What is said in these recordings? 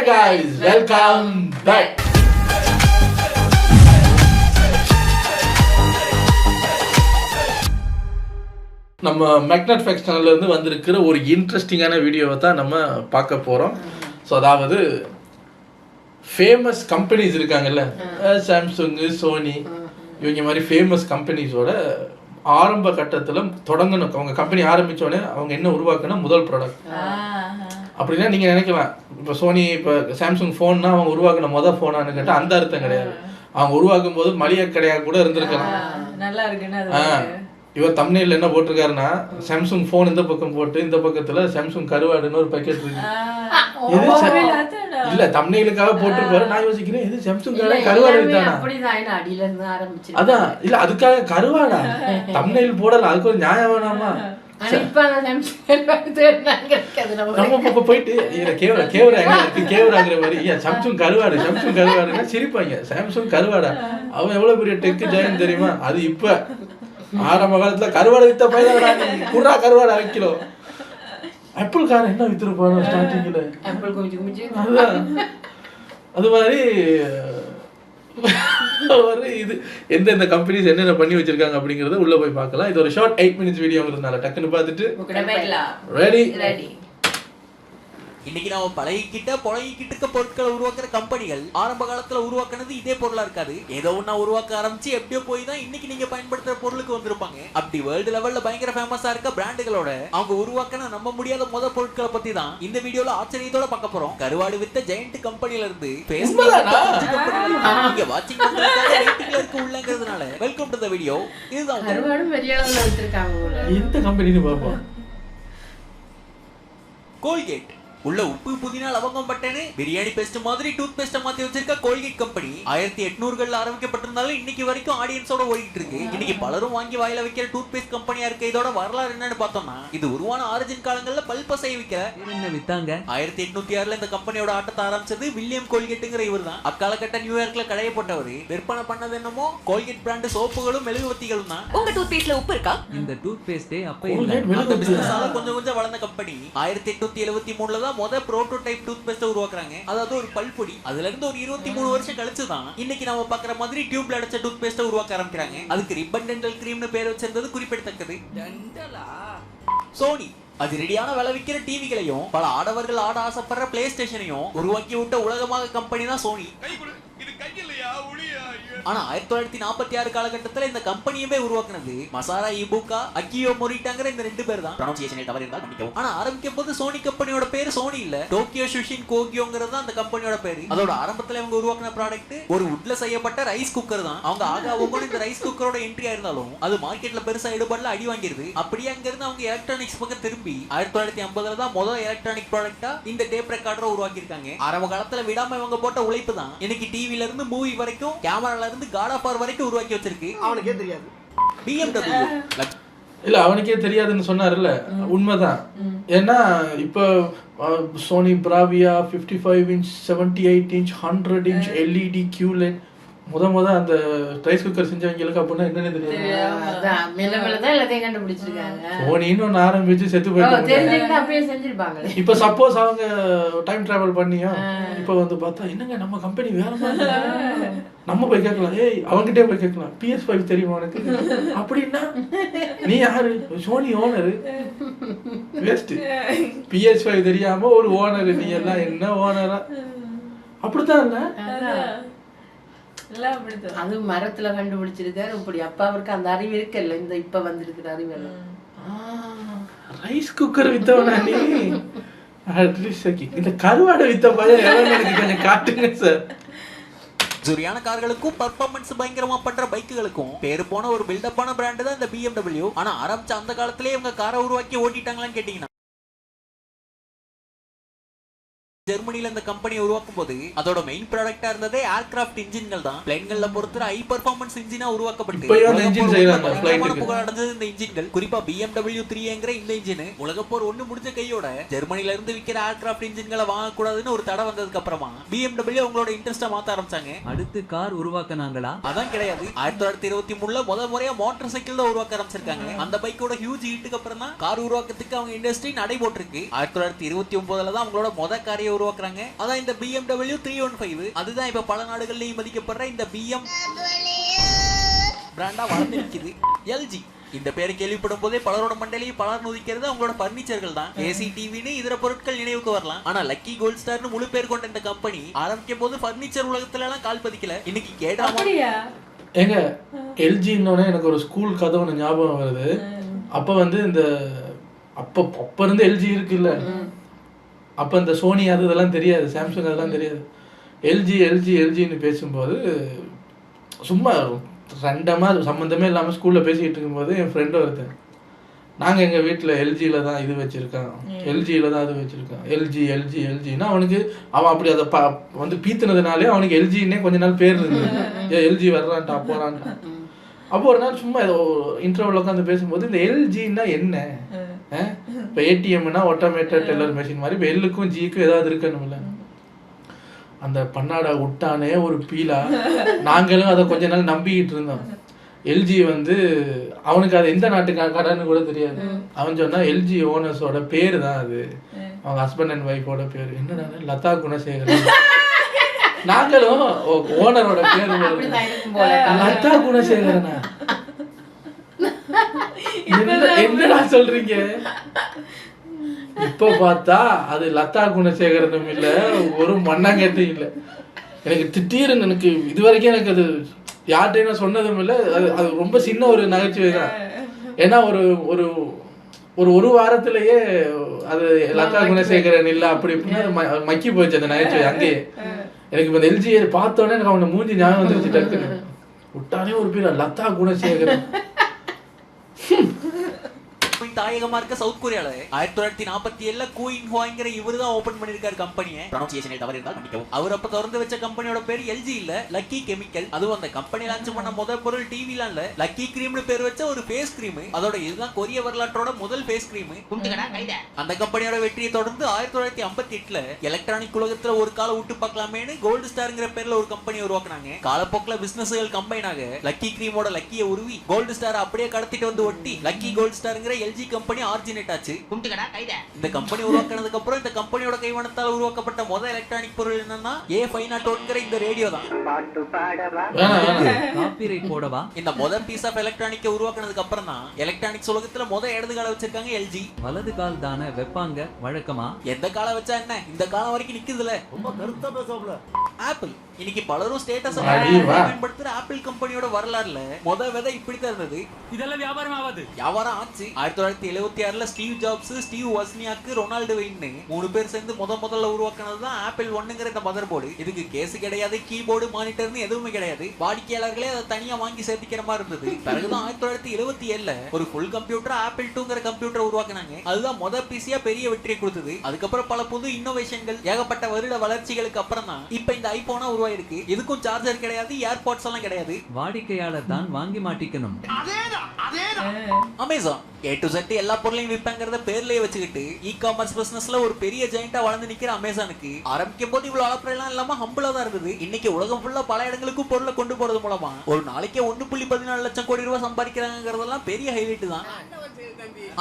Hey guys, welcome back. நம்ம magnet facts சேனல்ல இருந்து வந்திருக்கிற ஒரு இன்ட்ரெஸ்டிங்கான வீடியோவை தான் நம்ம பார்க்க போகிறோம். ஸோ அதாவது ஃபேமஸ் கம்பெனிஸ் இருக்காங்கல்ல, சாம்சங்கு, சோனி, இவங்க மாதிரி ஃபேமஸ் கம்பெனிஸோட ஆரம்ப கட்டத்தில் தொடங்கணும். அவங்க கம்பெனி ஆரம்பித்தோடனே அவங்க என்ன உருவாக்குனா முதல் ப்ராடக்ட் அப்படின்னா நீங்கள் நினைக்கலாம், இப்போ சோனி இப்போ சாம்சங் ஃபோன்னா அவங்க உருவாக்குன முதல் ஃபோனான்னு கேட்டால் அந்த அர்த்தம் கிடையாது. அவங்க உருவாக்கும் போது மளிகை கடையாக கூட இருந்திருக்கலாம். நல்லா இருக்குன்னு இவர் தம்ப்நெயில்ல என்ன போட்டிருக்காருன்னா, சாம்சங் ஃபோன் இந்த பக்கம் போட்டு இந்த பக்கத்துல சாம்சங் கருவாடுன்னு ஒரு பேக்கெட் இருக்கு. இல்ல தம்ப்நெயிலுக்காக போட்டிருப்பாரு. நான் யோசிக்கிறேன், இது சாம்சங் கருவாடு தானா? அதான் இல்ல, அதுக்காக கருவாடா தம்ப்நெயில் போடலாம், அதுக்கு ஒரு நியாயம் வேணாமா? நம்ம பக்கம் போயிட்டு கேவராங்கிற மாதிரி சாம்சங் கருவாடுன்னா சிரிப்பாங்க. சாம்சங் கருவாடா, அவன் எவ்வளவு பெரிய டெக்கு ஜெயன் தெரியுமா? அது இப்ப ஆரம்ப காலத்துல கருவாடை வித்த பையன் குர்ரா கருவாடை கிலோ. ஆப்பிள் கார் என்ன வித்துருப்பாங்க ஸ்டார்டிங்ல, அது மாதிரி இது எந்தெந்த கம்பெனிஸ் என்னென்ன பண்ணி வச்சிருக்காங்க அப்படிங்கறத உள்ள போய் பார்க்கலாம். இது ஒரு ஷார்ட் 8 minutes வீடியோங்கிறதுனால டக்குன்னு பார்த்துட்டு ரெடி. இன்னைக்கு நாம பழகிக்கிட்ட பொருட்களை உருவாக்குற கம்பெனிகள் ஆரம்ப காலத்துல உருவாக்குனது இதே பொருளா இருக்காது. ஏதோ ஒன்னா உருவாக்க ஆரம்பிச்சு எப்படியோ போய் தான் இன்னைக்கு நீங்க பயன்படுத்துற பொருளுக்கு வந்திருப்பாங்க. அப்படி வேர்ல்டு லெவல்ல பயங்கர ஃபேமஸா இருக்க பிராண்டுகளோட அவங்க உருவாக்கின நம்ப முடியாத முதல் பொருட்களை பத்தி தான் இந்த வீடியோல ஆச்சரியத்தோட பார்க்க போறோம். கருவாடு வித்த ஜெயண்ட் கம்பெனில இருந்து நீங்க வாட்சிங் இருக்க உள்ளங்கிறதுனால வெல்கம் டு தி வீடியோ. இதுதான் கருவாடு பெரிய அளவுல வச்சிருக்காங்க. இந்த கம்பெனின்னு பாப்போம். கோல்கேட் உள்ள உப்பு புதினா லவங்கம் பட்டேன்னு பிரியாணி பேஸ்ட் மாதிரி டூத் பேஸ்ட் மாத்தி வச்சிருக்க கோல்கேட் கம்பெனி 1800களில் ஆரம்பிக்கப்பட்டிருந்தாலும் இன்னைக்கு வரைக்கும் ஆடியன்ஸோட ஓடிட்டு இருக்கு. இன்னைக்கு பலரும் வாங்கி வாயில வைக்கிற டூத் பேஸ்ட் கம்பெனியா இருக்க. இதோட வரலாறு என்னன்னு பார்த்தோம்னா, இது உருவான ஆரிஜின் காலங்கள்ல பல்பசை விற்க வித்தாங்க. 1806ல இந்த கம்பெனியோட ஆட்டத்தை ஆரம்பிச்சது வில்லியம் கோல்கேட்டுங்கிற இவர் தான். அக்காலகட்ட நியூயார்க்ல கடைய போட்டவர். விற்பனை பண்ணது என்னமோ கோல்கேட் பிராண்ட் சோப்புகளும் மெழுகுவர்த்திகளும் தான். உங்க டூத் பேஸ்ட்ல உப்பு இருக்கா? இந்த டூத் பேஸ்டே அப்ப கொஞ்சம் கொஞ்சம் வளர்ந்த கம்பெனி 1873ல மொத புரோட்டோடைப் டூத் பேஸ்ட் உருவாக்குறாங்க. அதாவது ஒரு பல்பொடி. அதுல இருந்து ஒரு 23 வருஷம் கழிச்சு தான் இன்னைக்கு நாம பாக்குற மாதிரி டியூப்ல அடைச்ச டூத் பேஸ்ட் உருவாக்க ஆரம்பிக்கிறாங்க. அதுக்கு ரிப்பன் டென்டல் கிரீம்னு பேர் வச்சிருந்தது குறிப்பிடத்தக்கது. சோனி அதிரடியான விலை விற்கிற டிவிகளையும் பல ஆடவர்கள் ஆட ஆசைப்படுற பிளே ஸ்டேஷனையும் உருவாக்கி விட்ட உலகமாக கம்பெனி தான் சோனி. ஆனா 1946 காலகட்டத்துல இந்த கம்பெனியவே உருவாக்குனது மசாரா இபுகா, அக்கியோ மொரிட்டாங்கிற இந்த ரெண்டு பேர் தான். ப்ரொனன்சியேஷன் தவறு இருந்தா மன்னிக்கவும். ஆனா ஆரம்பிக்கும் போது சோனி கம்பெனியோட பேரு சோனி இல்ல, டோக்கியோ ஷுஷின் கோகியோங்கிறது தான் அந்த கம்பெனியோட பேரு. அதோட ஆரம்பத்துல இவங்க உருவாக்குன ப்ராடக்ட் ஒரு வுட்ல செய்யப்பட்ட ரைஸ் குக்கர் தான். அவங்க ஆகாவும் இந்த ரைஸ் குக்கரோட என்ட்ரி ஆயிருந்தாலும் அது மார்க்கெட்ல பெருசா ஈடுபடல, அடி வாங்கிருது. அப்படியே அங்க இருந்து அவங்க எலக்ட்ரானிக்ஸ் பக்கம் திரும்பி 1950ல தான் முதல் எலக்ட்ரானிக் ப்ராடக்ட்டா இந்த டேப் ரெக்கார்டரை உருவாக்கி இருக்காங்க. ஆரம்ப காலத்துல விடாம இவங்க போட்ட உழைப்பு தான் இன்னைக்கு டிவில இருந்து மூவி வரைக்கும், கேமரால இருந்து காட் ஆஃப் வார் வரைக்கும் உருவாக்கி வச்சிருக்கு. அவனுக்கே தெரியாது. BMW இல்ல அவனுக்கே தெரியாதுன்னு சொன்னார்ல, உண்மைதான். ஏன்னா இப்போ Sony Bravia 55 inch 78 inch 100 inch LED QLED முத அந்த ரைஸ் குக்கர் செஞ்சவங்களுக்கு அப்படின்னா என்னன்னு தெரியாது. எல்லாத்தையும் கண்டுபிடிச்சிருக்காங்க. சோனின்னு ஒன்று ஆரம்பிச்சு செத்து போயிட்டு இப்போ சப்போஸ் அவங்க டைம் டிராவல் பண்ணியும் இப்போ வந்து பார்த்தா என்னங்க நம்ம கம்பெனி வேற மாதிரி, நம்ம போய் கேட்கலாம், ஏய் அவங்ககிட்டே போய் கேட்கலாம், PS5 தெரியுமா உனக்கு அப்படின்னா, நீ யாரு? Sony owner. வேஸ்ட். PS5 தெரியாம ஒரு ஓனர், நீ எல்லாம் என்ன ஓனரா? அப்படித்தான் இல்ல, அது மரத்துல கண்டுபிடிச்சிருக்காரு. இப்படி அப்பா அவருக்கு அந்த அறிவு இருக்குல்ல, இந்த இப்ப வந்திருக்கிற அறிவு எல்லாம். ரைஸ் குக்கர் வித்தவனா நீ? இந்த கருவாடை வித்த பையன் எனக்கு கொஞ்சம் காட்டுங்க சார். ஜுரியான கார்களுக்கும் பர்ஃபார்மன்ஸ் பயங்கரமா பண்ற பைக்குகளுக்கும் பேரு போன ஒரு பில்டப்பான பிராண்ட் தான் இந்த BMW. ஆனா ஆரம்பிச்ச அந்த காலத்திலேயே இவங்க காரை உருவாக்கி ஓட்டிட்டாங்களான்னு கேட்டீங்கன்னா, ஜெர்மனில இந்த கம்பெனி உருவாக்கும் போது அதோட மெயின் ப்ராடக்ட்டா இருந்ததே ஏர்கிராஃப்ட் இன்ஜின்கள் தான். பிளைன்கள்ல பொறுத்தர ஹை பெர்ஃபார்மன்ஸ் இன்ஜினா உருவாக்கப்பட்டு இந்த இன்ஜின்கள், குறிப்பா BMW 3ங்கிற இந்த இன்ஜின் உலகப்போர் 1 முடிஞ்ச கையோட ஜெர்மனில இருந்து விக்கிற ஏர்கிராஃப்ட் இன்ஜின்களை வாங்க கூடாதுன்னு ஒரு தடை வந்ததுக்கு அப்புறமா BMW அவங்களோட இன்ட்ரெஸ்ட மாத்த ஆரம்பிச்சாங்க. அடுத்து கார் உருவாக்குனாங்களா? அதான் கிடையாது. 1923ல முதல் முறையா மோட்டார் சைக்கிள் தான் உருவாக்க ஆரம்பிச்சிருக்காங்க. அந்த பைக்கோட ஹியூஜ் ஹிட்டுக்கு அப்புறம் தான் கார் உருவாக்கத்துக்கு அவங்க இண்டஸ்ட்ரி நடை போட்டிருக்கு. 1929ல தான் அவங்களோட முத காரை உருவாக்குறாங்க. அதான் இந்த BMW 315. அதுதான் இப்ப பல நாடுகள்லயும் மதிக்கப்படுற இந்த BM பிராண்டா வளர்ந்து நிக்குது. LG இந்த பேரை கேள்விப்படும் போதே பலரோட மண்டையிலேயே பலர் நுதிக்கிறது அவங்களோட பர்னிச்சர்கள் தான். ஏசி, டிவின்னு இதர பொருட்கள் நினைவுக்கு வரலாம். ஆனா லக்கி கோல்ட் ஸ்டார்னு முழு பேர் கொண்ட இந்த கம்பெனி ஆரம்பிக்கும் போது பர்னிச்சர் உலகத்துல எல்லாம் கால் பதிக்கல. இன்னைக்கு கேட்டாமா ஏங்க எல்ஜின்னோட எனக்கு ஒரு ஸ்கூல் கதை ஒன்று ஞாபகம் வருது. அப்போ வந்து இந்த அப்போ இருந்து எல்ஜி இருக்குல்ல, அப்போ இந்த சோனி அது இதெல்லாம் தெரியாது, சாம்சங் அதெல்லாம் தெரியாது. எல்ஜின்னு பேசும்போது சும்மா ரெண்டமாக சம்மந்தமே இல்லாமல் ஸ்கூலில் பேசிக்கிட்டு இருக்கும்போது என் ஃப்ரெண்டு ஒருத்தன், நாங்கள் எங்கள் வீட்டில் எல்ஜியில் தான் இது வச்சுருக்கான், எல்ஜியில் தான் அது வச்சுருக்கான், எல்ஜின்னா அவனுக்கு அவன் அப்படி அதை வந்து பீத்துனதுனாலே அவனுக்கு எல்ஜின்னே கொஞ்ச நாள் பேர் இருந்தது. எல்ஜி வர்றான்ட்டா போகிறான்ட்டா. அப்போ ஒரு நாள் சும்மா ஏதோ இன்டர்வியூல உட்காந்து பேசும்போது இந்த எல்ஜின்னா என்ன, இப்போ ஏடிஎம்னா ஆட்டோமேட்டட் டெல்லர் மெஷின் மாதிரி இப்போ எல்லுக்கும் ஜிக்கும் ஏதாவது இருக்கணும்ல, அந்த பன்னாடா விட்டானே ஒரு பீலா. நாங்களும் அதை கொஞ்ச நாள் நம்பிக்கிட்டு இருந்தோம். எல்ஜி வந்து அவனுக்கு அது எந்த நாட்டு கடைன்னு கூட தெரியாது. அவன் சொன்னா எல்ஜி ஓனர்ஸோட பேரு தான் அது, அவங்க ஹஸ்பண்ட் அண்ட் ஒய்ஃபோட பேரு. என்னடா லதா குணசேகரன். நாங்களும் ஓனரோட பேரு லதா குணசேகரனா, என்னடா சொல்றீங்க? இப்ப பார்த்தா அது லதா குணசேகரனும் இல்ல, ஒரு மண்ணாங்கட்டும் இல்ல. எனக்கு திடீர்னு எனக்கு இது வரைக்கும் எனக்கு அது யார்கிட்டையும் சொன்னதும் இல்லை. அது ரொம்ப சின்ன ஒரு நகைச்சுவை தான். ஏன்னா ஒரு வாரத்திலேயே அது லதா குணசேகரன் இல்லை அப்படி இப்படின்னு மக்கி போச்சு அந்த நகைச்சுவை அங்கேயே. எனக்கு இப்போ இந்த எல்ஜியை பார்த்தோன்னே எனக்கு அவனை மூஞ்சி ஞாபகம் வந்துருச்சு டக்குன்னு. விட்டானே ஒரு பேர் லதா குணசேகரன். தாயகமா இருக்க சவுத் கொரியால 1947 கூயின் ஹோங்கிற இவரு தான் ஓபன் பண்ணிருக்காரு கம்பெனியை. ப்ரொனன்சியேஷனே தவறு இருந்தால் மன்னிக்கவும். அவர் அப்ப திறந்து வச்ச கம்பெனியோட பேர் எல்ஜி இல்ல, லக்கி கெமிக்கல். அதுவும் அந்த கம்பெனி லான்ச் பண்ண முதல் பொருள் டிவிலாம் இல்ல, லக்கி கிரீம்னு பேர் வச்ச ஒரு ஃபேஸ் கிரீம். அதோட இதுதான் கொரிய வரலாற்றோட முதல் ஃபேஸ் கிரீம். அந்த கம்பெனியோட வெற்றியை தொடர்ந்து 1958 எலக்ட்ரானிக் உலகத்துல ஒரு கால விட்டு பார்க்கலாமேன்னு கோல்டு ஸ்டார்ங்கிற பேர்ல ஒரு கம்பெனி உருவாக்குனாங்க. காலப்போக்கில் பிசினஸ்கள் கம்பைன் ஆக லக்கி கிரீமோட லக்கியை உருவி கோல்டு ஸ்டார் அப்படியே கடத்திட்டு வந்து ஒட்டி லக்கி கோல்டு ஸ்டார்ங்கிற எல்ஜி கம்பெனி ஆரிஜினேட் ஆச்சு. இந்த கம்பெனி உருவாக்குனதுக்கு அப்புறம் இந்த கம்பெனியோட கைவண்ணத்தால் உருவாக்கப்பட்ட முதல் எலக்ட்ரானிக் பொருள் என்னன்னா A501ங்கிற இந்த ரேடியோ தான். காப்பிரைட் போடவா? இந்த முதல் பீஸ் ஆஃப் எலக்ட்ரானிக்கை உருவாக்குனதுக்கு அப்புறம் தான் எலக்ட்ரானிக்ஸ் உலகத்துல முதல் இடது கால வச்சிருக்காங்க எல்ஜி. வலது கால் தானே வெப்பாங்க வழக்கமா? எந்த காலம் வச்சா என்ன, இந்த காலம் வரைக்கும் நிக்குதுல. ரொம்ப கருத்தா பேசல. ஆப்பிள் இன்னைக்கு பலரும் ஸ்டேட்டஸ் பயன்படுத்துற ஆப்பிள் கம்பெனியோட வரலாறுல முதல் விதை இப்படித்தான் இருந்தது. இதெல்லாம் வியாபாரம் ஆகாது. வியாபாரம் ஆச்சு. 1976 ஸ்டீவ் ஜாப்ஸ், ஸ்டீவ் வஸ்னியாக், ரொனால்டு வெயின்னு 3 பேர் சேர்ந்து முதல்ல உருவாக்குனதுதான் ஆப்பிள் 1ங்கிற இந்த மதர் போர்டு. இதுக்கு கேஸ் கிடையாது, கீபோர்டு, மானிட்டர்னு எதுவுமே கிடையாது. வாடிக்கையாளர்களே அதை தனியா வாங்கி சேர்த்திக்கிற மாதிரி இருந்தது. பிறகுதான் 1977 ஒரு ஃபுல் கம்ப்யூட்டர் ஆப்பிள் 2ங்கிற கம்ப்யூட்டர் உருவாக்குனாங்க. அதுதான் முதல் பிசியா பெரிய வெற்றியை கொடுத்தது. அதுக்கப்புறம் பல புது இன்னோவேஷன்கள், ஏகப்பட்ட வருட வளர்ச்சிகளுக்கு அப்புறம் தான் இப்ப இந்த ஐபோனா உருவாயிருக்கு. இதுக்கும் சார்ஜர் கிடையாது, ஏர்பாட்ஸ் எல்லாம் கிடையாது. வாடிக்கையாளர் தான் வாங்கி மாட்டிக்கணும். அமேசான் A to Z எல்லா பொருளையும் விற்பாங்கிறத பேர்லயே வச்சுக்கிட்டு இ-காமர்ஸ் பிசினஸ்ல ஒரு பெரிய ஜெயண்டா வளர்ந்து நிக்கிற அமேசானுக்கு ஆரம்பிக்கும் போது இவ்வளவு அளப்பெல்லாம் இல்லாம ஹம்பிளா தான் இருந்தது. இன்னைக்கு உலகம் ஃபுல்லா பல இடங்களுக்கும் பொருளை கொண்டு போறது மூலமா ஒரு நாளைக்கே 1.14 லட்சம் கோடி ரூபாய் சம்பாதிக்கிறாங்கிறதெல்லாம் பெரிய ஹைலைட் தான்.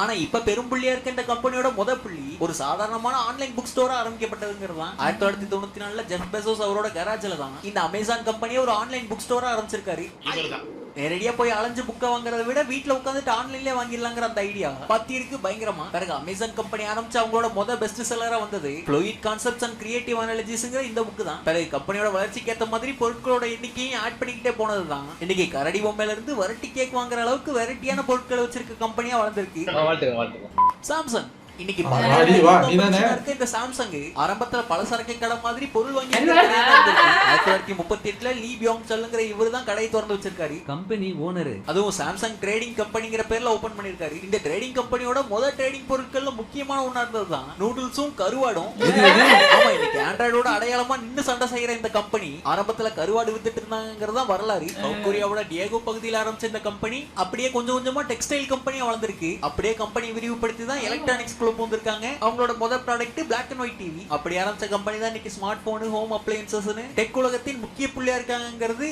ஆனா இப்ப பெரும்புள்ளியா இருக்க இந்த கம்பெனியோட முதல் புள்ளி ஒரு சாதாரணமான ஆன்லைன் புக் ஸ்டோரா ஆரம்பிக்கப்பட்டதுங்கிறது தான். 1994 ஜெஃப் பெசோஸ் அவரோட கராஜ்ல தான் இந்த அமேசான் கம்பெனியை ஒரு ஆன்லைன் புக் ஸ்டோரா ஆரம்பிச்சிருக்காரு. நேரடியா போய் அலைஞ்சு புக்க வாங்குறத விட வீட்டுல உட்காந்துட்டு ஆன்லைன்லயே வாங்கிடலாங்கிற அந்த ஐடியா பத்தி இருக்கு பயங்கரமா. பிறகு அமேசான் கம்பெனி ஆரம்பிச்சு அவங்களோட முதல் பெஸ்ட் செல்லரா வந்தது ஃப்ளூயிட் கான்செப்ட்ஸ் அண்ட் கிரியேட்டிவ் அனாலிசிஸ்ங்கிற இந்த புக் தான். பிறகு கம்பெனியோட வளர்ச்சிக்கு ஏற்ற மாதிரி பொருட்களோட எண்ணிக்கையும் ஆட் பண்ணிக்கிட்டே போனதுதான் இன்னைக்கு கரடி பொம்மையில இருந்து வெரைட்டி கேக் வாங்குற அளவுக்கு வெரைட்டியான பொருட்களை வச்சிருக்க கம்பெனியா வளர்ந்துருக்கு. சாம்சங் இன்னைக்கு இந்த சாம்சங் ஆரம்பத்துல பல சரக்கு கடை மாதிரி பொருள் வாங்கி 1938 லீ பியோங் சல்லுங்கிற இவரு தான் கடையை திறந்து வச்சிருக்காரு. கம்பெனி ஓனர் அதுவும் சாம்சங் ட்ரேடிங் கம்பெனிங்கிற பேர்ல ஓபன் பண்ணிருக்காரு. இந்த ட்ரேடிங் கம்பெனியோட முதல் ட்ரேடிங் பொருட்கள்ல முக்கியமான ஒண்ணா இருந்ததுதான் நூடுல்ஸும் கருவாடும். ஆமா, இன்னைக்கு ஆண்ட்ராய்டோட அடையாளமா நின்று சண்டை செய்யற இந்த கம்பெனி ஆரம்பத்துல கருவாடு வித்துட்டு இருந்தாங்கிறதா வரலாறு. சவுத் கொரியாவோட டியேகோ பகுதியில் ஆரம்பிச்ச இந்த கம்பெனி அப்படியே கொஞ்சம் கொஞ்சமா டெக்ஸ்டைல் கம்பெனியா வளர்ந்திருக்கு. அப்படியே கம்பெனி விரிவுபடுத்தி தான் எலக்ட்ரானிக்ஸ் போந்திருக்காங்க. அவங்களோட முதல் product Black and White TV. அப்படி ஆரம்பிச்ச கம்பெனி தான் இன்னைக்கு ஸ்மார்ட் போன், ஹோம் அப்ளையன்சஸ்னு டெக் உலகத்தின் முக்கிய புள்ளியா இருக்காங்கிறது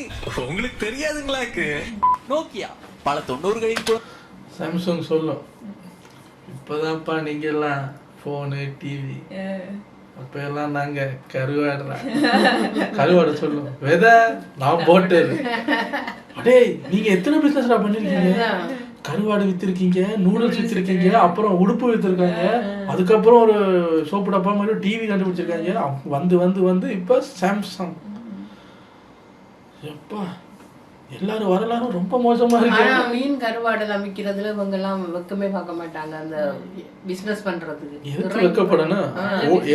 உங்களுக்கு தெரியாதுங்களாக்கு. நோக்கியா பல 90களில் கூட சாம்சங் சொல்லும் இப்பதான்ப்பா நீங்க எல்லாம் போனு டிவி அப்ப எல்லாம் நாங்க கருவாடு சொல்லுவோம் விதை நான் போட்டது. அடே நீங்க எத்தனை பிசினஸ்டா பண்ணிருக்கீங்க? கருவாடு வித்திருக்கீங்க, நூடுல்ஸ் வித்திருக்கீங்க, அப்புறம் உடுப்பு வித்திருக்காங்க, அதுக்கப்புறம் ஒரு சோப்பு டப்பா மாதிரி டிவி கண்டுபிடிச்சிருக்காங்க. வந்து வந்து வந்து இப்ப சாம்சங். எப்பா எல்லாரும் வரலாறும் ரொம்ப மோசமா இருக்கு. ஆனா மீன் கருவாடு அமைக்கிறதுல இவங்க எல்லாம் வெக்கமே பார்க்க மாட்டாங்க அந்த பிசினஸ் பண்றதுக்கு. எதுக்கு வெக்கப்படணும்?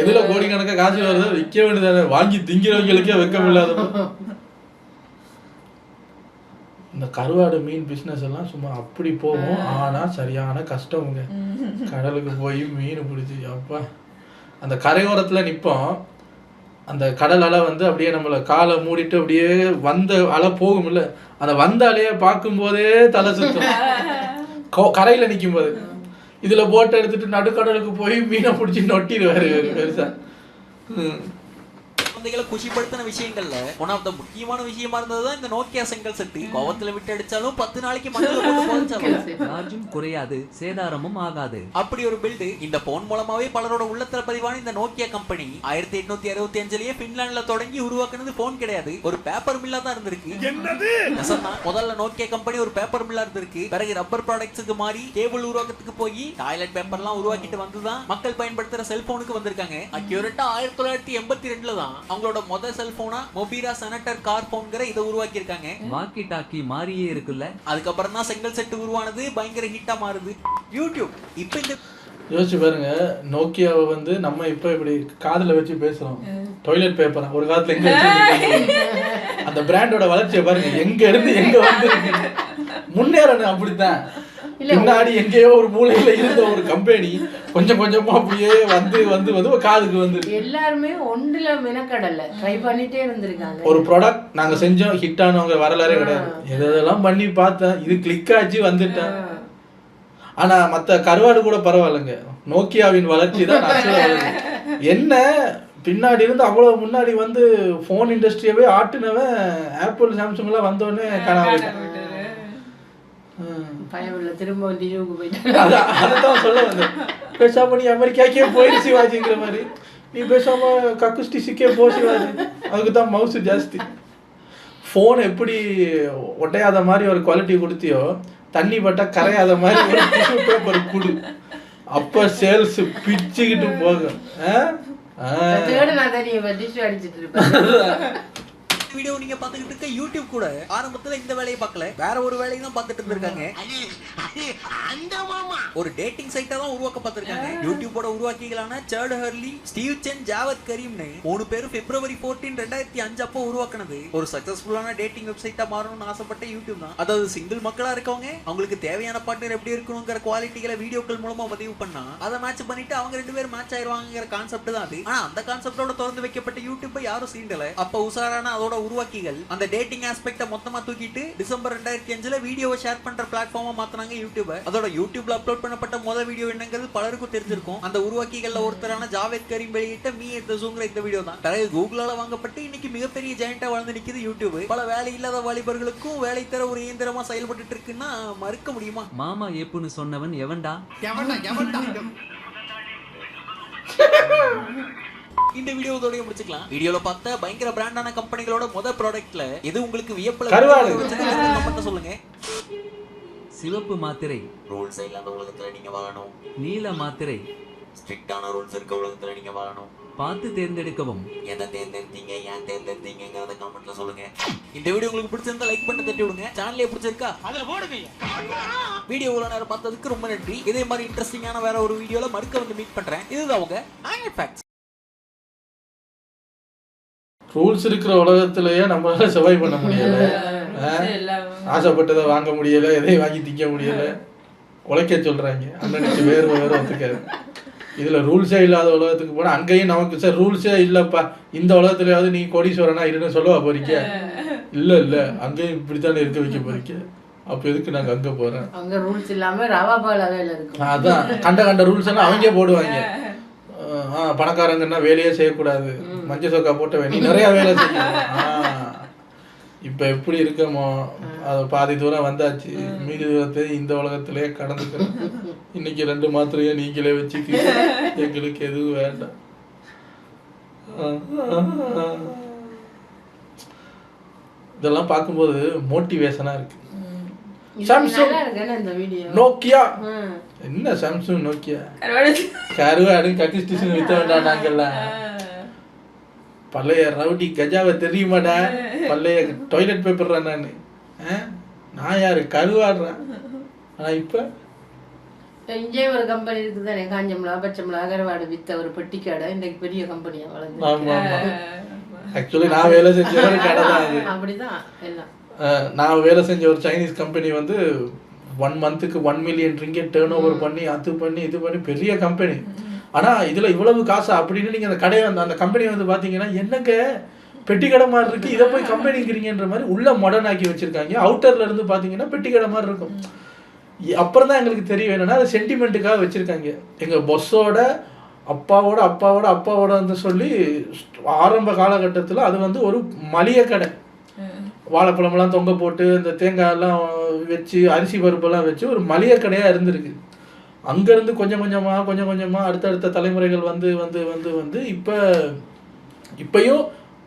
எதுல கோடிக்கணக்கா காசு வருதோ விற்க வேண்டியதானே. வாங்கி திங்கிறவங்களுக்கே வெக்கம் இல்லாத. இந்த கருவாடு மீன் பிஸ்னஸ் எல்லாம் சும்மா அப்படி போகும். ஆனா சரியான கஷ்டமுங்க. கடலுக்கு போய் மீன் பிடிச்சி அப்பா அந்த கரையோரத்துல நிற்போம். அந்த கடல் அலை வந்து அப்படியே நம்மளை காலை மூடிட்டு அப்படியே வந்த அலை போகும்ல, அந்த வந்த அலையை பார்க்கும்போதே தலை சுத்தும். கரையில நிற்கும் போது இதுல போட்டை எடுத்துட்டு நடுக்கடலுக்கு போய் மீனை பிடிச்சி நொட்டிடுவாரு பெருசா. குழந்தைகளை குஷிப்படுத்தின விஷயங்கள்ல ஒன் ஆஃப் த முக்கியமான விஷயமா இருந்ததுதான் இந்த நோக்கியா செங்கல் செட்டு. கோவத்துல விட்டு அடிச்சாலும் 10 நாளைக்கு மஞ்சள் போட்டு போச்சாலும் சார்ஜும் குறையாது, சேதாரமும் ஆகாது. அப்படி ஒரு பில்டு இந்த போன் மூலமாவே பலரோட உள்ளத்துல பதிவான இந்த நோக்கியா கம்பெனி 1865லயே பின்லாந்துல தொடங்கி உருவாக்குனது போன் கிடையாது, ஒரு பேப்பர் மில்லா தான் இருந்திருக்கு. முதல்ல நோக்கியா கம்பெனி ஒரு பேப்பர் மில்லா இருந்திருக்கு. பிறகு ரப்பர் ப்ராடக்ட்ஸுக்கு மாறி கேபிள் உருவாக்கத்துக்கு போய் டாய்லெட் பேப்பர்லாம் உருவாக்கிட்டு வந்துதான் மக்கள் பயன்படுத்துற செல்போனுக்கு வந்திருக்காங்க. அக்யூரேட்டா 1982ல தான் அவங்களோட முதல் செல்போனா மொபீரா செனட்டர் கார் போன்கிற இதை உருவாக்கி இருக்காங்க. வாக்கி டாக்கி மாறியே இருக்குல்ல. அதுக்கப்புறம் தான் செங்கல் செட்டு உருவானது, பயங்கர ஹிட்டா மாறுது. யூடியூப் இப்ப இந்த யோசிச்சு பாருங்க, நோக்கியாவை வந்து நம்ம இப்ப இப்படி காதுல வச்சு பேசுறோம். டாய்லெட் பேப்பரா ஒரு காலத்துல எங்க அந்த பிராண்டோட வளர்ச்சியை பாருங்க, எங்க இருந்து எங்க வந்து முன்னேறணும். அப்படித்தான் பின்னாடி எங்கேயோ ஒரு மூலையில இருந்த ஒரு கம்பெனி கொஞ்சம் கொஞ்சமா அப்படியே வந்து வந்து வந்து காதுக்கு வந்து எல்லாருமே ஒன்றுல மெனக்கடல ட்ரை பண்ணிட்டே இருந்திருக்காங்க. ஒரு ப்ராடக்ட் நாங்க செஞ்சோம், ஹிட் ஆனவங்க வரலாறே கிடையாது. எதெல்லாம் பண்ணி பார்த்தேன், இது கிளிக் ஆச்சு வந்துட்டேன். ஆனா மத்த கருவாடு கூட பரவாயில்லைங்க, நோக்கியாவின் வளர்ச்சி தான் என்ன பின்னாடி இருந்து அவ்வளவு முன்னாடி வந்து போன் இண்டஸ்ட்ரியவே ஆட்டுனவன் ஆப்பிள் சாம்சங் எல்லாம் வந்தோடனே காணாம திரும்ப அதான் சொல்ல வந்தேன். பேசாம நீ அமெரிக்காக்கே போயிரு சிவாஜிங்கிற மாதிரி, நீ பேசாம கக்குஸ்டிசிக்கே போ சிவாஜி. அதுக்கு தான் மவுசு ஜாஸ்தி. ஃபோன் எப்படி ஒட்டையாத மாதிரி ஒரு குவாலிட்டி கொடுத்தியோ, தண்ணி பட்டா கரையாத மாதிரி ஒரு டிஷ்யூ பேப்பர் கொடு, அப்ப சேல்ஸ் பிச்சுக்கிட்டு போகும். வீடியோ நீங்க பாத்துக்கிட்டு இருக்க யூடியூப் கூட ஆரம்பத்துல இந்த வேலையை பார்க்கல, வேற ஒரு வேலையை தான் பார்த்துட்டு இருந்திருக்காங்க. ஒரு டேட்டிங் சைட்டை தான் உருவாக்க பார்த்திருக்காங்க. யூடியூபோட உருவாக்கிகளான சர்ட் ஹர்லி, ஸ்டீவ் சென், ஜாவத் கரீம்னு 3 பேரும் February 14, 2005 அப்போ உருவாக்குனது. ஒரு சக்சஸ்ஃபுல்லான டேட்டிங் வெப்சைட்டா மாறணும்னு ஆசைப்பட்ட யூடியூப் தான். அதாவது சிங்கிள் மக்களா இருக்கவங்க அவங்களுக்கு தேவையான பார்ட்னர் எப்படி இருக்கணுங்கிற குவாலிட்டிகளை வீடியோக்கள் மூலமா பதிவு பண்ணா அதை மேட்ச் பண்ணிட்டு அவங்க 2 பேரும் மேட்ச் ஆயிருவாங்கிற கான்செப்ட் தான் அது. ஆனா அந்த கான்செப்டோட திறந்து வைக்கப்பட்ட யூடியூப்பை யாரும் சீண்டல. அப்ப உசாரான அதோட உருவாக்கிகள் அந்த டேட்டிங் ஆஸ்பெக்ட மொத்தமா தூக்கிட்டு டிசம்பர் 2005ல வீடியோவை ஷேர் பண்ற பிளாட்ஃபார்மா மாத்துனாங்க யூடியூப். அதோட யூடியூப்ல அப்லோட் பண்ணப்பட்ட முதல் வீடியோ என்னங்கிறது பலருக்கும் தெரிஞ்சிருக்கும். அந்த உருவாக்கிகள்ல ஒருத்தரான ஜாவேத் கரீம் வெளியிட்ட மீ அட் தி ஜூங்கிற இந்த வீடியோ தான் பிறகு கூகுளால வாங்கப்பட்டு இன்னைக்கு மிகப்பெரிய ஜெயண்டா வளர்ந்து நிக்குது யூடியூப். பல வேலை இல்லாத வாலிபர்களுக்கும் வேலை தர ஒரு இயந்திரமா செயல்பட்டு இருக்குன்னா மறுக்க முடியுமா? மாமா ஏப்புன்னு சொன்னவன் எவன்டா? இந்த வீடியோவோட முடிச்சுக்கலாம். வீடியோல பார்த்த பயங்கர பிராண்டான கம்பெனிகளோட முதல் ப்ராடக்ட்ல எது உங்களுக்கு வியப்புல கமெண்ட்ல சொல்லுங்க. சிவப்பு மாத்திரை ரூல்ஸ் இல்லாத உலகத்துல நீங்க வாழணும். நீல மாத்திரை ஸ்ட்ரிக்ட்டான ரூல்ஸ் இருக்க உலகத்துல நீங்க வாழணும். பார்த்து தேர்ந்தெடுக்கவும். எதை தேர்ந்தெடுத்தீங்க, ஏன் தேர்ந்தெடுத்தீங்கங்கறத கமெண்ட்ல சொல்லுங்க. இந்த வீடியோ உங்களுக்கு பிடிச்சிருந்தா லைக் பண்ணி தட்டி விடுங்க. சேனலே பிடிச்சிருக்கா அதுல போடுங்க. வீடியோ இவ்வளவு நேரம் பார்த்ததுக்கு ரொம்ப நன்றி. இதே மாதிரி இன்ட்ரெஸ்டிங்கான வேற ஒரு வீடியோல மறுக்க வந்து மீட் பண்றேன். இதுதான் உங்க ஆங்கிள் ஃபேக்ட்ஸ். ரூல்ஸ் இருக்கிற உலகத்திலேயே நம்மளால சர்வை பண்ண முடியல. ஆசைப்பட்டதை வாங்க முடியல, எதையும் வாங்கி திங்க முடியல, உழைக்க சொல்றாங்க. அன்னைக்கு வேறு ஒத்துக்காது. இதுல ரூல்ஸே இல்லாத உலகத்துக்கு போனா அங்கேயும் நமக்கு சார் ரூல்ஸே இல்லப்பா, இந்த உலகத்துலயாவது நீ கோடீஸ்வரனா இருன்னு சொல்லவா போறீங்க? இல்ல அங்கேயும் இப்படித்தானே இருக்க வைக்க போறீங்க. அப்ப எதுக்கு நாங்க அங்க போறேன்? அங்க ரூல்ஸ் இல்லாம ரவா பால் வேலை இருக்கு. அதான் கண்ட ரூல்ஸ் எல்லாம் அவங்க போடுவாங்க. பணக்காரங்கன்னா வேலையே செய்யக்கூடாது, மஞ்சள் சொக்கா போட்ட நீ நிறைய வேலை செய்யணும். இப்ப எப்படி இருக்கமோ அது பாதி தூரம் வந்தாச்சு, மீதி தூரத்தை இந்த உலகத்திலேயே கடந்துக்கிறோம். இன்னைக்கு 2 மாத்திரையும் நீங்களே வச்சுக்க, எங்களுக்கு எதுவும் வேண்டாம். இதெல்லாம் பார்க்கும்போது மோட்டிவேஷனா இருக்கு. சாம்சங் இந்த வீடியோ நோக்கியா என்ன சாம்சங் நோக்கியா கருவாடு கட்டி ஸ்டேஷன் வித்த வேண்டாம். நாங்கெல்லாம் பழைய ரவுடி கஜாவை தெரியுமாடா, பழைய டாய்லெட் பேப்பர்றா நான் யாரு கருவாடுறேன். ஆனா இப்ப இங்கே ஒரு கம்பெனி இருக்குதானே, காஞ்சம்லா பச்சம்லா கருவாடு வித்த ஒரு பெட்டி கடை இன்னைக்கு பெரிய கம்பெனியா வளர்ந்து. ஆமா ஆக்சுவலி நான் வேலை செஞ்ச ஒரு கடை தான் அது. அப்படிதான் எல்லாம். நான் வேலை செஞ்ச ஒரு சைனீஸ் கம்பெனி வந்து 1 மந்த்துக்கு 1 மில்லியன் ரிங்கெட் டேர்ன் ஓவர் பண்ணி அது பண்ணி இது பண்ணி பெரிய கம்பெனி. ஆனா இதுல இவ்வளவு காசு அப்படின்னு நீங்க அந்த கடையை வந்து அந்த கம்பெனி வந்து பாத்தீங்கன்னா என்னங்க பெட்டி கடை மாதிரி இருக்கு, இதை போய் கம்பெனிங்கிறீங்கன்ற மாதிரி உள்ள மாடர்ன் ஆக்கி வச்சிருக்காங்க. அவுட்டர்ல இருந்து பாத்தீங்கன்னா பெட்டி கடை மாதிரி இருக்கும். அப்புறம் தான் எங்களுக்கு தெரியும் என்னன்னா அது சென்டிமெண்ட்டுக்காக வச்சிருக்காங்க. எங்க பொஸ்ஸோட அப்பாவோட வந்து சொல்லி ஆரம்ப காலகட்டத்தில் அது வந்து ஒரு மளிகை கடை. வாழைப்பழமெல்லாம் தொங்க போட்டு இந்த தேங்காயெல்லாம் வச்சு அரிசி பருப்பெல்லாம் வச்சு ஒரு மளிகை கடையாக இருந்திருக்கு. அங்கேருந்து கொஞ்சம் கொஞ்சமாக அடுத்தடுத்த தலைமுறைகள் வந்து வந்து வந்து வந்து இப்பயும்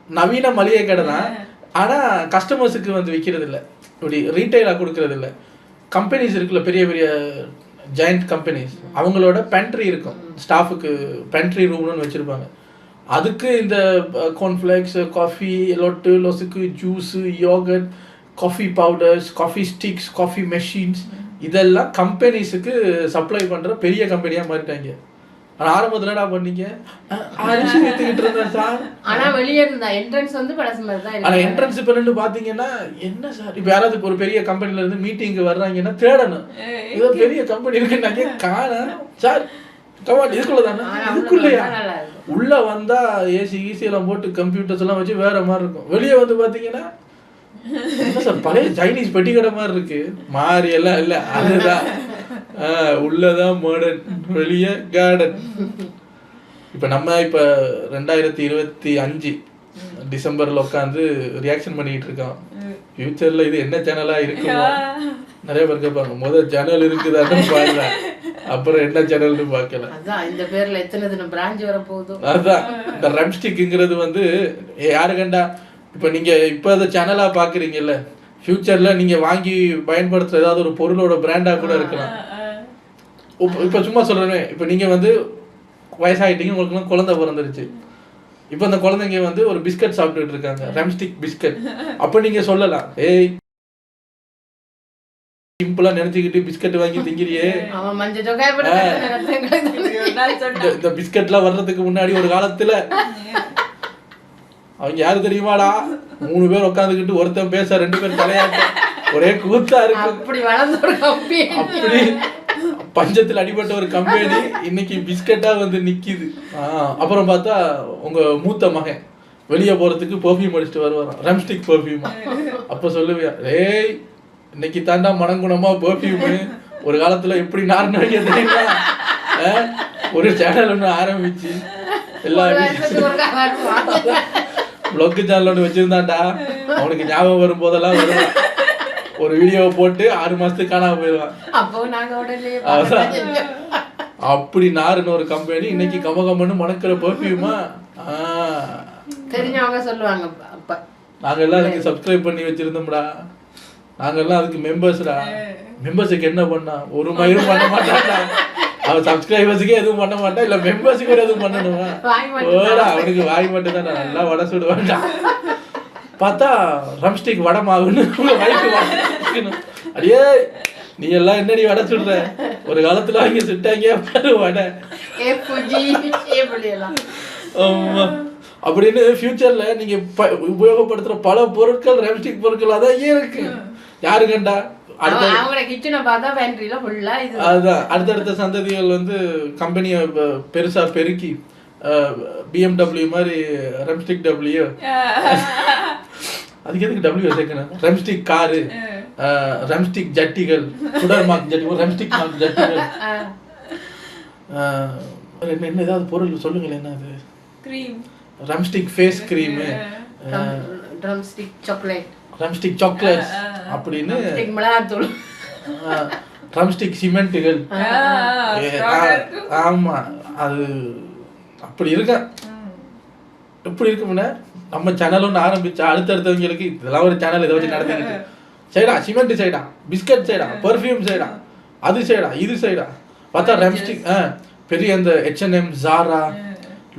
நவீன மளிகை கடை தான். ஆனால் கஸ்டமர்ஸுக்கு வந்து விற்கிறது இல்லை, இப்படி ரீட்டைலாக கொடுக்கறது இல்லை. கம்பெனிஸ் இருக்குல்ல, பெரிய பெரிய ஜெயண்ட் கம்பெனிஸ், அவங்களோட பென்ட்ரி இருக்கும், ஸ்டாஃபுக்கு பென்ட்ரி ரூம்னு வச்சுருப்பாங்க. அதுக்கு இந்த கார்ன்ஃப்ளேக்ஸ், காஃபி, லொட்டு லொசுக்கு, juice, yogurt, coffee powders, coffee sticks, coffee machines இதெல்லாம் கம்பெனிஸுக்கு சப்ளை பண்ணுற பெரிய கம்பெனியாக மாறிட்டாங்க. ஆனால் ஆரம்பத்தில் என்ன பண்ணீங்க, அரிசி வித்துக்கிட்டு இருந்தேன் சார். ஆனால் வெளியே இருந்தா என்ட்ரன்ஸ் வந்து பழசு மாதிரி தான். ஆனால் என்ட்ரன்ஸ் இப்போ ரெண்டு பார்த்தீங்கன்னா என்ன சார், இப்போ யாராவது ஒரு பெரிய கம்பெனில இருந்து மீட்டிங்கு வர்றாங்கன்னா தேடணும், ஏதோ பெரிய கம்பெனி இருக்குன்னாங்க காண சார் இதுக்குள்ள தானே, இதுக்குள்ளயா உள்ள வந்தா ஏசி எல்லாம் போட்டு கம்ப்யூட்டர்ஸ் எல்லாம் வச்சு வேற மாதிரி இருக்கும். வெளியே வந்து பாத்தீங்கன்னா சார் பழைய சைனீஸ் பெட்டி கடை மாதிரி இருக்கு, மாறி எல்லாம் இல்ல, அதுதான் உள்ளதான் மாடர்ன், வெளியே கார்டன். இப்ப நம்ம இப்ப 2025 டிசம்பர்ல உட்காந்து ரியாக்ஷன் பண்ணிட்டு இருக்கோம். ஃபியூச்சர்ல இது என்ன சேனலா இருக்குமோ நிறைய பேர் கேட்பாங்க, முதல் சேனல் இருக்குதான்னு பாருங்க, அப்புறம் என்ன சேனல்னு பார்க்கல. அதான் இந்த பேர்ல எத்தனை தினம் பிரான்ச் வர போகுது. அதான் இந்த ரெம்ஸ்டிக்ங்கிறது வந்து யாரு கண்டா இப்போ நீங்க இப்போ அதை சேனலா பாக்குறீங்கல்ல, ஃபியூச்சர்ல நீங்க வாங்கி பயன்படுத்துற ஏதாவது ஒரு பொருளோட பிராண்டா கூட இருக்கலாம். இப்போ சும்மா சொல்றேன், இப்போ நீங்க வந்து வயசாயிட்டீங்க, உங்களுக்கு குழந்தை பிறந்துருச்சு, இப்போ அந்த குழந்தைங்க வந்து ஒரு பிஸ்கட் சாப்பிட்டுட்டு இருக்காங்க, ரெம்ஸ்டிக் பிஸ்கட். அப்போ நீங்க சொல்லலாம், ஏய் சிம்பிளா நினைச்சுக்கிட்டு பிஸ்கட் வாங்கி திங்கிறியே, இந்த பிஸ்கட்லாம் வர்றதுக்கு முன்னாடி ஒரு காலத்துல அவங்க யாரு தெரியுமாடா, 3 பேர் உட்காந்துக்கிட்டு ஒருத்தன் பேச 2 பேர் தலையாட்ட ஒரே கூத்தா இருக்கு. அப்படி பஞ்சத்துல அடிபட்ட ஒரு கம்பெனி இன்னைக்கு பிஸ்கட்டா வந்து நிக்குது. அப்புறம் பார்த்தா உங்க மூத்த மகன் வெளியே போறதுக்கு பெர்ஃப்யூம் அடிச்சுட்டு வருவாராம், ரெம்ஸ்டிக் பெர்ஃப்யூமா. அப்ப சொல்லுவியா, ஏய் இன்னைக்கு தாண்டா மனங்குணமா பெர்ஃப்யூமு, ஒரு காலத்துல எப்படி நார்னு வைக்க தெரியுமா, ஒரு சேனல் ஒன்று ஆரம்பிச்சு எல்லா ப்ளாக் சேனல் ஒன்று வச்சிருந்தாண்டா, அவனுக்கு ஞாபகம் வரும் போதெல்லாம் வருவான், ஒரு வீடியோவை போட்டு 6 மாசத்துக்கு காணாம போயிடுவான். அப்படி நாருன்னு ஒரு கம்பெனி இன்னைக்கு கமகமன்னு மணக்கிற பெர்ஃப்யூமா தெரிஞ்சவங்க சொல்லுவாங்க. நாங்க எல்லாம் அதுக்கு சப்ஸ்கிரைப் பண்ணி வச்சிருந்தோம்டா, நாங்கெல்லாம் அதுக்கு மெம்பர்ஸ்டா. மெம்பர்ஸுக்கு என்ன பண்ணா, ஒரு மயிரும் பண்ண மாட்டான்டா, அவன் சப்ஸ்கிரைபர்ஸுக்கே எதுவும் பண்ண மாட்டான், இல்ல மெம்பர்ஸுக்கு கூட எதுவும் பண்ணணுமா, அவனுக்கு வாய் மட்டும் தான் நல்லா வடை சுடுவான்டா. பார்த்தா ரம்ஸ்டிக் வடை மாவுன்னு அடியே நீ எல்லாம் என்னடி வடை சுடுற, ஒரு காலத்துல அவங்க சுட்டாங்க பாரு வடை அப்படின்னு. ஃபியூச்சர்ல நீங்க உபயோகப்படுத்துற பல பொருட்கள் ரெம்ஸ்டிக் பொருட்கள் அதான் இருக்கு. யாரு கண்டா அதுதான் அடுத்தடுத்த சந்ததிகள் வந்து கம்பெனியை பெருசா பெருக்கி BMW மாதிரி ரெம்ஸ்டிக் டபிள்யூ, அதுக்கு எதுக்கு டபிள்யூ சேர்க்கணும், ரெம்ஸ்டிக் காரு, ரெம்ஸ்டிக் ஜட்டிகள், சுடர் மார்க் ஜட்டி, ரெம்ஸ்டிக் மார்க் ஜட்டிகள், என்ன ஏதாவது பொருள் சொல்லுங்களேன், என்ன அது, drumstick face cream, drumstick chocolate, drumstick chocolates அப்படின்னு, ட்ரம்ஸ்டிக் சிமெண்ட்டுகள். ஆமா அது அப்படி இருக்க. எப்படி இருக்கும்னா நம்ம சேனல் ஒன்று ஆரம்பிச்சா அடுத்தடுத்தவங்களுக்கு இதெல்லாம் ஒரு சேனல் இதை வச்சு நடந்துக்கிட்டு சைடா சிமெண்ட் சைடா பிஸ்கட் சைடா பர்ஃப்யூம் சைடா அது சைடா இது சைடா பார்த்தா ரெம்ஸ்டிக் பெரிய அந்த H&M ஜாரா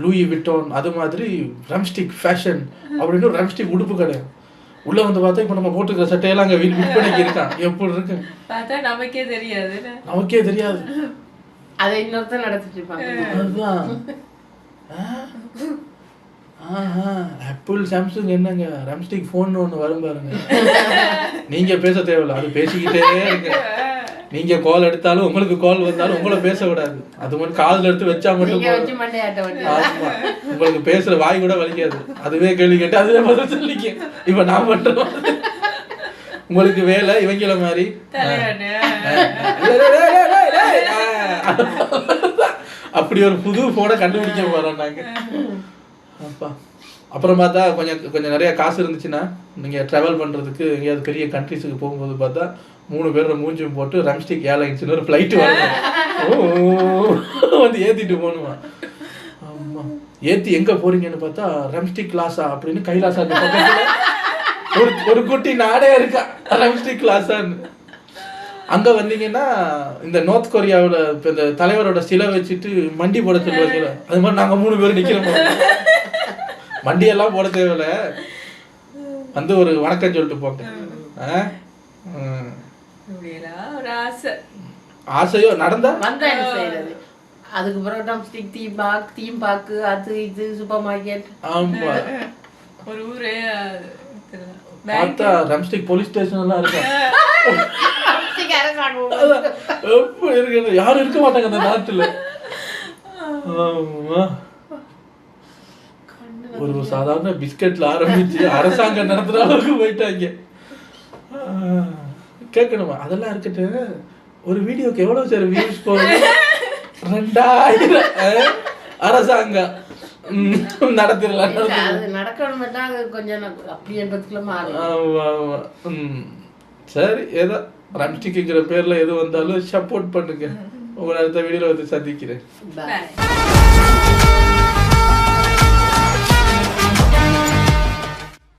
லூயி விட்டோன் அது மாதிரி ரெம்ஸ்டிக் ஃபேஷன் அப்படின்னு ரெம்ஸ்டிக் உடுப்பு கடை உள்ள வந்து பார்த்தா இப்போ நம்ம போட்டுக்கிற சட்டையெல்லாம் அங்கே விற்பனைக்கு இருக்கான் எப்படி இருக்கு பார்த்தா நமக்கே தெரியாது அதை இன்னொருத்தர் நடத்திட்டு இருப்பாங்க. அதுதான் ஆப்பிள் சாம்சங் என்னங்க ரெம்ஸ்டிக் ஃபோன் ஒன்று வரும் பாருங்க. நீங்க பேச தேவையில்ல, அது பேசிக்கிட்டே இருக்கு. நீங்க கால் எடுத்தாலும் உங்களுக்கு கால் வந்தாலும் உங்களை பேச விடாது. அது மட்டும் காதுல எடுத்து வச்சா மட்டும் ஆமா, உங்களுக்கு பேசுற வாய் கூட வலிக்காது. அதுவே கேள்வி கேட்டு அதுவே பதில் சொல்லிக்க. இப்ப நான் பண்றோம் உங்களுக்கு வேலை இவங்கள மாதிரி அப்படி ஒரு புது போனை கண்டுபிடிக்க போறோம் நாங்க. அப்பா அப்புறம் பார்த்தா கொஞ்சம் நிறைய காசு இருந்துச்சுன்னா நீங்க டிராவல் பண்றதுக்கு எங்கேயாவது பெரிய கண்ட்ரிஸுக்கு போகும்போது பார்த்தா 3 பேர் மூஞ்சும் போட்டு ரெம்ஸ்டிக் ஏர்லைன்ஸ்னு ஒரு ஃப்ளைட் வந்து ஏத்திட்டு போகணுமா. ஆமா, ஏத்தி எங்க போறீங்கன்னு பார்த்தா ரெம்ஸ்டிக் லாஸா அப்படின்னு கைலாசா ஒரு குட்டி நாடே இருக்கா ரெம்ஸ்டிக் லாஸான்னு. அங்க வந்தீங்கன்னா இந்த நார்த் கொரியாவில் இந்த தலைவரோட சிலை வச்சுட்டு மண்டி போட சொல்லுவாங்க. அது மாதிரி நாங்க 3 பேர் நிக்கிறோம். மண்டியெல்லாம் போட தேவையில்ல, வந்து ஒரு வணக்கம் சொல்லிட்டு போங்க. ஆசையோ நடந்தா வந்தா என்ன செய்யறது? அதுக்கு பிறகு ரெம்ஸ்டிக் தீம் பார்க்கு அது இது சூப்பர் மார்க்கெட். ஆமா, ஒரு ஊரே பார்த்தா ரெம்ஸ்டிக் போலீஸ் ஸ்டேஷன் எல்லாம் இருக்கு. எப்படி இருக்கு, யாரும் இருக்க மாட்டாங்க அந்த நாட்டுல. ஆமா, ஒரு சாதாரண பிஸ்கட்ல ஆரம்பிச்சு அரசாங்கம் நடத்துற அளவுக்கு போயிட்டாங்க. கேட்கணுமா? அதெல்லாம் இருக்கட்டு, ஒரு வீடியோக்கு எவ்வளவு சார் வியூஸ் போகுது? 2000 அரசாங்கம் நடத்திடலாம். கொஞ்சம் அப்படி என்பதுக்குள்ள மாறும். ஆமா, சரி, ஏதோ ரெம்ஸ்டிக்ங்கிற பேர்ல எது வந்தாலும் சப்போர்ட் பண்ணுங்க. உங்களை அடுத்த வீடியோல வந்து சந்திக்கிறேன்.